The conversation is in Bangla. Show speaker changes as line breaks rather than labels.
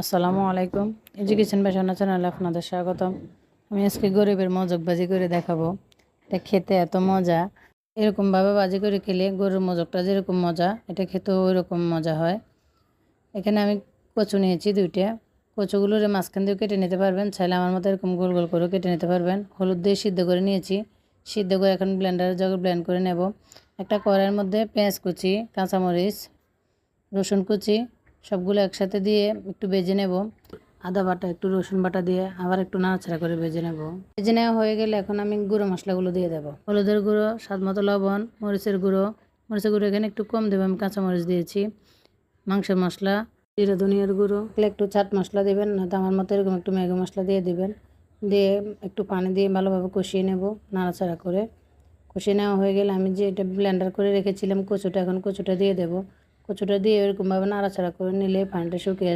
আসসালামু আলাইকুম। এডুকেশন বাসানা চ্যানেলে আপনাদের স্বাগতম। আমি আজকে গরিবের মজক ভাজি করে দেখাবো। এটা খেতে এত মজা, এরকমভাবে ভাজি করে খেলে গরুর মজকটা যেরকম মজা, এটা খেতেও ওইরকম মজা হয়। এখানে আমি কচু নিয়েছি 2টা। কচুগুলোর মাঝখান দিয়ে কেটে নিতে পারবেন, চাইলে আমার মতো এরকম গোল গোল করে কেটে নিতে পারবেন। হলুদ দিয়ে সিদ্ধ করে নিয়েছি, সিদ্ধ করে এখন ব্লেন্ডারের জায়গায় ব্লেন্ড করে নেব। একটা কড়াইয়ের মধ্যে পেঁয়াজ কুচি, কাঁচামরিচ, রসুন কুচি সবগুলো একসাথে দিয়ে একটু ভেজে নেব। আদা বাটা, একটু রসুন বাটা দিয়ে আবার একটু নাড়াচাড়া করে ভেজে নেব। ভেজে নেওয়া হয়ে গেলে এখন আমি গুঁড়ো মশলাগুলো দিয়ে দেবো। হলুদের গুঁড়ো, স্বাদ মতো লবণ, মরিচের গুঁড়ো এখানে একটু কম দেবো, আমি কাঁচামরিচ দিয়েছি। মাংসের মশলা, জিরা ধনিয়ার গুঁড়ো, একটু চাট মশলা দেবেন, নয়তো আমার মতো এরকম একটু ম্যাগি মশলা দিয়ে দেবেন। দিয়ে একটু পানি দিয়ে ভালোভাবে কষিয়ে নেব, নাড়াচাড়া করে। কষিয়ে নেওয়া হয়ে গেলে আমি যে এটা ব্লেন্ডার করে রেখেছিলাম কচুটা, এখন কচুটা দিয়ে দেবো। কচুটা দিয়ে এরকমভাবে নাড়াচাড়া করে নিলে পানিটা শুকিয়ে আসবে।